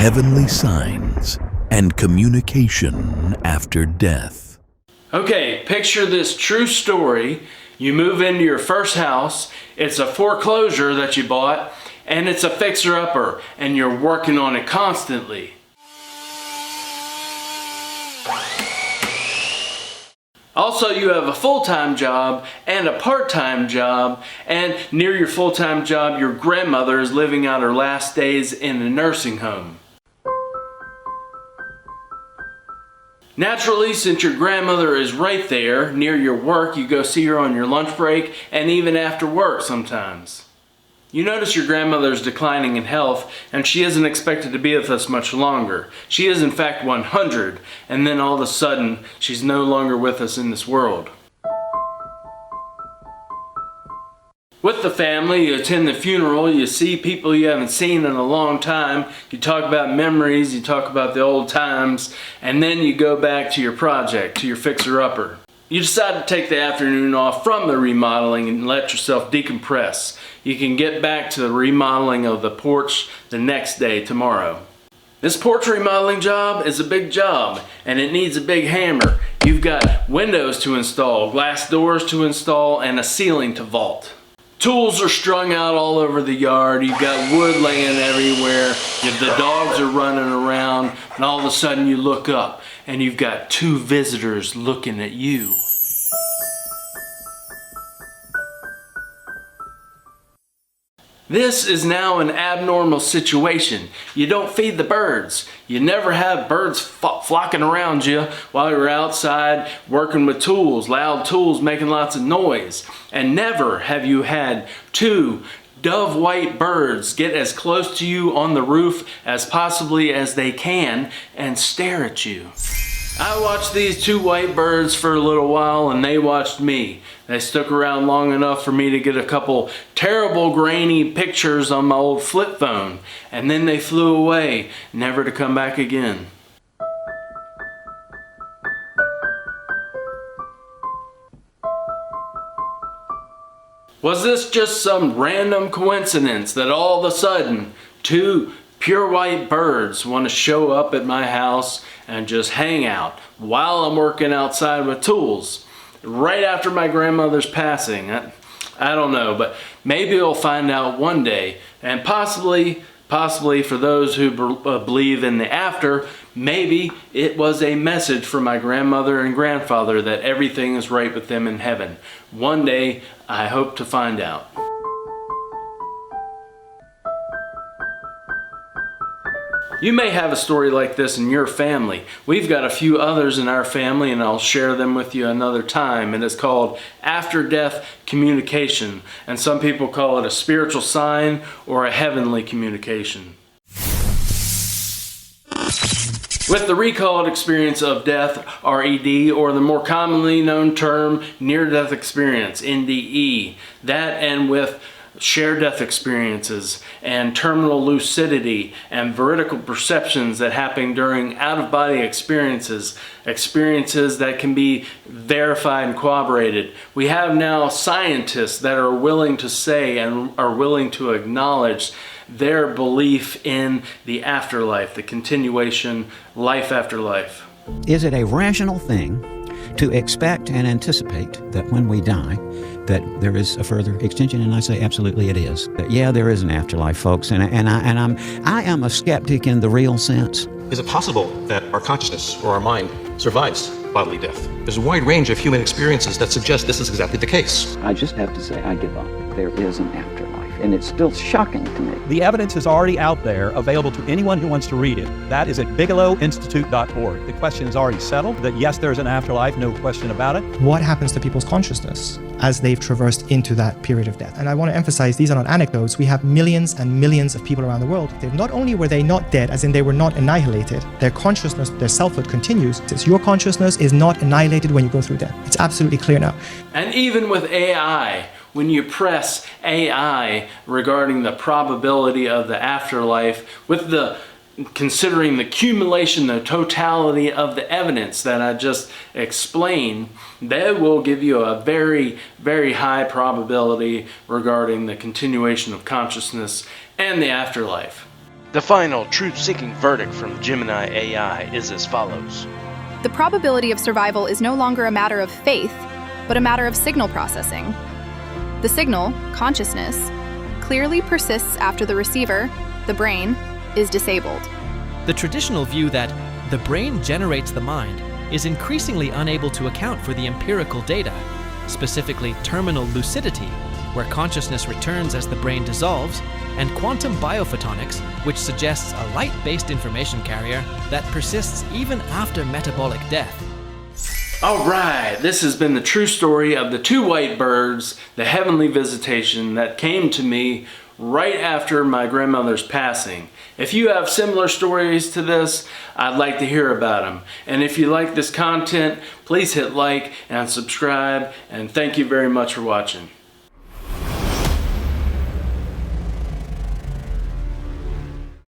heavenly signs and communication after death. Okay, picture this true story. You move into your first house, it's a foreclosure that you bought, and it's a fixer-upper, and you're working on it constantly. Also, you have a full-time job and a part-time job, and near your full-time job, your grandmother is living out her last days in a nursing home. Naturally, since your grandmother is right there near your work, you go see her on your lunch break and even after work sometimes. You notice your grandmother is declining in health, and she isn't expected to be with us much longer. She is in fact 100, and then all of a sudden, she's no longer with us in this world. With the family, you attend the funeral, you see people you haven't seen in a long time, you talk about memories, you talk about the old times, and then you go back to your project, to your fixer-upper. You decide to take the afternoon off from the remodeling and let yourself decompress. You can get back to the remodeling of the porch the next day, tomorrow. This porch remodeling job is a big job, and it needs a big hammer. You've got windows to install, glass doors to install, and a ceiling to vault. Tools are strung out all over the yard. You've got wood laying everywhere. The dogs are running around, and all of a sudden you look up and you've got two visitors looking at you. This is now an abnormal situation. You don't feed the birds. You never have birds flocking around you while you're outside working with tools, loud tools making lots of noise. And never have you had two dove white birds get as close to you on the roof as possibly as they can and stare at you. I watched these two white birds for a little while, and they watched me. They stuck around long enough for me to get a couple terrible grainy pictures on my old flip phone, and then they flew away, never to come back again. Was this just some random coincidence that all of a sudden two pure white birds want to show up at my house and just hang out while I'm working outside with tools right after my grandmother's passing? I don't know, but maybe we'll find out one day. And possibly for those who believe in the after, maybe it was a message for my grandmother and grandfather that everything is right with them in heaven. One day, I hope to find out. You may have a story like this in your family. We've got a few others in our family, and I'll share them with you another time. And it's called after-death communication. And some people call it a spiritual sign or a heavenly communication. With the recalled experience of death, RED, or the more commonly known term near-death experience, NDE, that and with shared death experiences and terminal lucidity and veridical perceptions that happen during out-of-body experiences that can be verified and corroborated. We have now scientists that are willing to say and are willing to acknowledge their belief in the afterlife, the continuation, life after life. Is it a rational thing to expect and anticipate that when we die, that there is a further extension? And I say absolutely it is. Yeah, there is an afterlife, folks, and I am a skeptic in the real sense. Is it possible that our consciousness or our mind survives bodily death? There's a wide range of human experiences that suggest this is exactly the case. I just have to say I give up. There is an afterlife, and it's still shocking to me. The evidence is already out there, available to anyone who wants to read it. That is at bigelowinstitute.org. The question is already settled, that yes, there's an afterlife, no question about it. What happens to people's consciousness as they've traversed into that period of death? And I want to emphasize, these are not anecdotes. We have millions and millions of people around the world. Not only were they not dead, as in they were not annihilated, their consciousness, their selfhood continues. Your consciousness is not annihilated when you go through death. It's absolutely clear now. And even with AI, when you press AI regarding the probability of the afterlife, with the considering the accumulation, the totality of the evidence that I just explained, that will give you a very, very high probability regarding the continuation of consciousness and the afterlife. The final truth-seeking verdict from Gemini AI is as follows. The probability of survival is no longer a matter of faith, but a matter of signal processing. The signal, consciousness, clearly persists after the receiver, the brain, is disabled. The traditional view that the brain generates the mind is increasingly unable to account for the empirical data, specifically terminal lucidity, where consciousness returns as the brain dissolves, and quantum biophotonics, which suggests a light-based information carrier that persists even after metabolic death. Alright, this has been the true story of the two white birds, the heavenly visitation that came to me right after my grandmother's passing. If you have similar stories to this, I'd like to hear about them. And if you like this content, please hit like and subscribe, and thank you very much for watching.